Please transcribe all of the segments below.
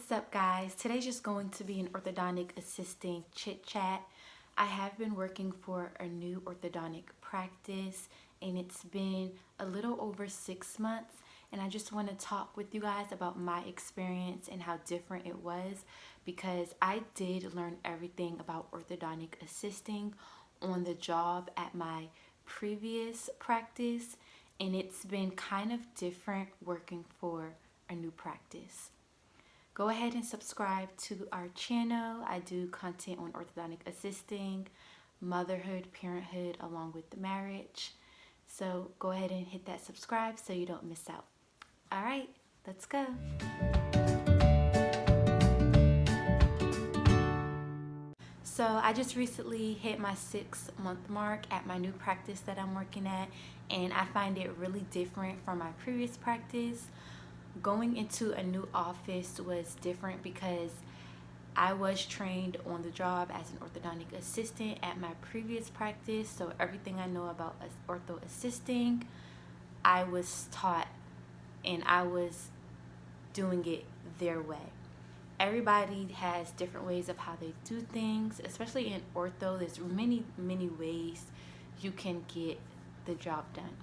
What's up, guys? Today's just going to be an orthodontic assisting chit chat. I have been working for a new orthodontic practice and it's been a little over 6 months, and I just want to talk with you guys about my experience and how different it was, because I did learn everything about orthodontic assisting on the job at my previous practice, and it's been kind of different working for a new practice. Go ahead and subscribe to our channel. I do content on orthodontic assisting, motherhood, parenthood, along with the marriage. So go ahead and hit that subscribe so you don't miss out. All right, let's go. So I just recently hit my 6-month mark at my new practice that I'm working at, and I find it really different from my previous practice. Going into a new office was different because I was trained on the job as an orthodontic assistant at my previous practice. So everything I know about ortho assisting, I was taught and I was doing it their way. Everybody has different ways of how they do things, especially in ortho. There's many ways you can get the job done.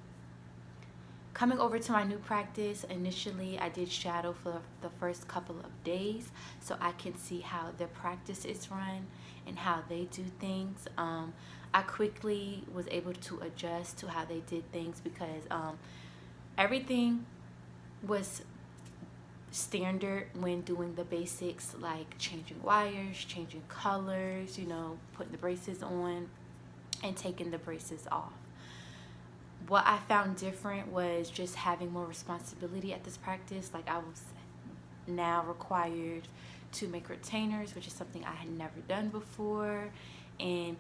Coming over to my new practice, initially I did shadow for the first couple of days so I can see how their practice is run and how they do things. I quickly was able to adjust to how they did things because everything was standard when doing the basics, like changing wires, changing colors, putting the braces on and taking the braces off. What I found different was just having more responsibility at this practice. Like, I was now required to make retainers, which is something I had never done before, and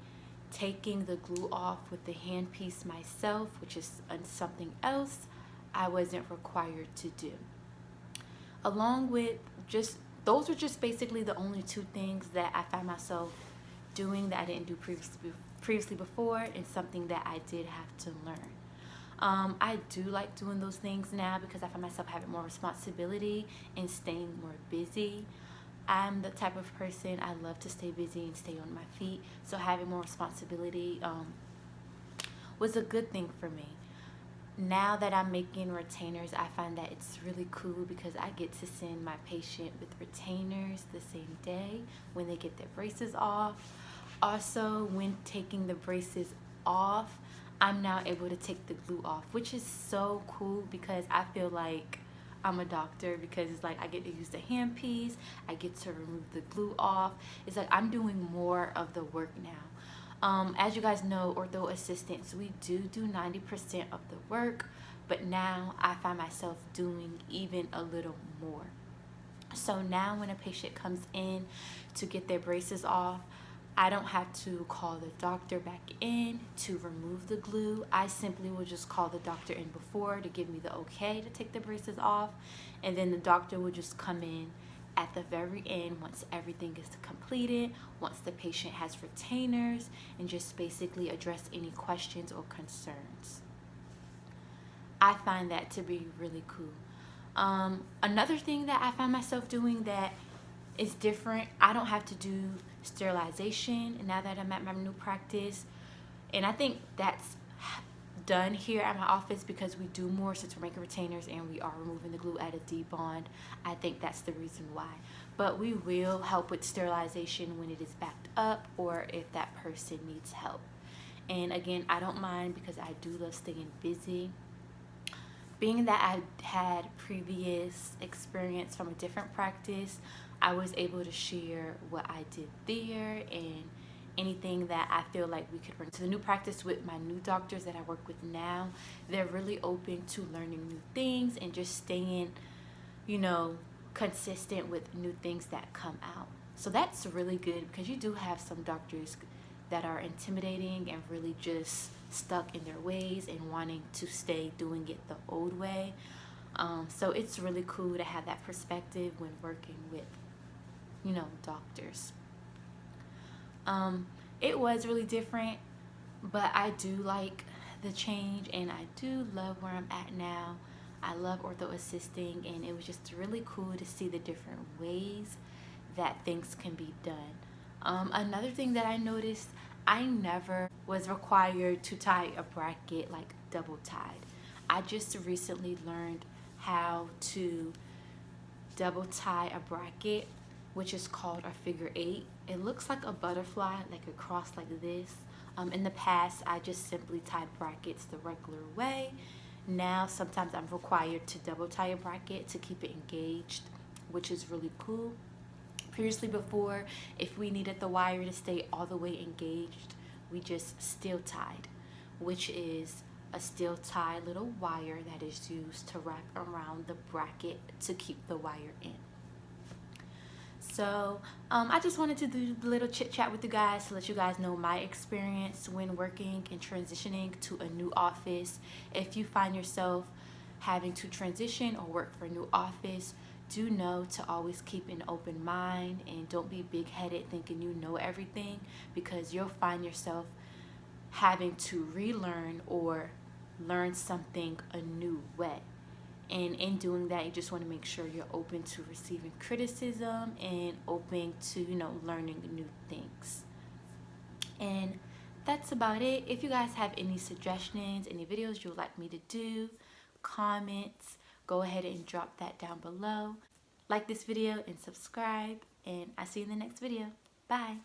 taking the glue off with the handpiece myself, which is something else I wasn't required to do. Along with those were just basically the only two things that I found myself doing that I didn't do previously before, and something that I did have to learn. I do like doing those things now because I find myself having more responsibility and staying more busy. I'm the type of person, I love to stay busy and stay on my feet, so having more responsibility was a good thing for me. Now that I'm making retainers, I find that it's really cool because I get to send my patient with retainers the same day when they get their braces off. Also, when taking the braces off, I'm now able to take the glue off, which is so cool because I feel like I'm a doctor, because it's like I get to use the handpiece, I get to remove the glue off. It's like I'm doing more of the work now. As you guys know, ortho assistants, we do 90% of the work, but now I find myself doing even a little more. So now when a patient comes in to get their braces off, I don't have to call the doctor back in to remove the glue. I simply will just call the doctor in before to give me the okay to take the braces off, and then the doctor will just come in at the very end once everything is completed, once the patient has retainers, and just basically address any questions or concerns. I find that to be really cool. Another thing that I find myself doing that is different, I don't have to do sterilization now that I'm at my new practice, and I think that's done here at my office because we do more since we're making retainers and we are removing the glue at a debond. I think that's the reason why, but we will help with sterilization when it is backed up or if that person needs help. And again, I don't mind because I do love staying busy. Being that I had previous experience from a different practice, I was able to share what I did there and anything that I feel like we could bring to the new practice with my new doctors that I work with now. They're really open to learning new things and just staying, consistent with new things that come out. So that's really good because you do have some doctors that are intimidating and really just stuck in their ways and wanting to stay doing it the old way. So it's really cool to have that perspective when working with doctors. It was really different, but I do like the change and I do love where I'm at now. I love ortho assisting, and it was just really cool to see the different ways that things can be done. Another thing that I noticed, I never was required to tie a bracket like double tied. I just recently learned how to double tie a bracket, which is called a figure eight. It looks like a butterfly, like a cross like this. In the past, I just simply tied brackets the regular way. Now, sometimes I'm required to double tie a bracket to keep it engaged, which is really cool. Previously, before, if we needed the wire to stay all the way engaged, we just steel tied, which is a steel tie little wire that is used to wrap around the bracket to keep the wire in. So I just wanted to do a little chit chat with you guys to let you guys know my experience when working and transitioning to a new office. If you find yourself having to transition or work for a new office, do know to always keep an open mind and don't be big-headed thinking you know everything, because you'll find yourself having to relearn or learn something a new way. And in doing that, you just want to make sure you're open to receiving criticism and open to, learning new things. And that's about it. If you guys have any suggestions, any videos you would like me to do, comments, go ahead and drop that down below. Like this video and subscribe, and I'll see you in the next video. Bye.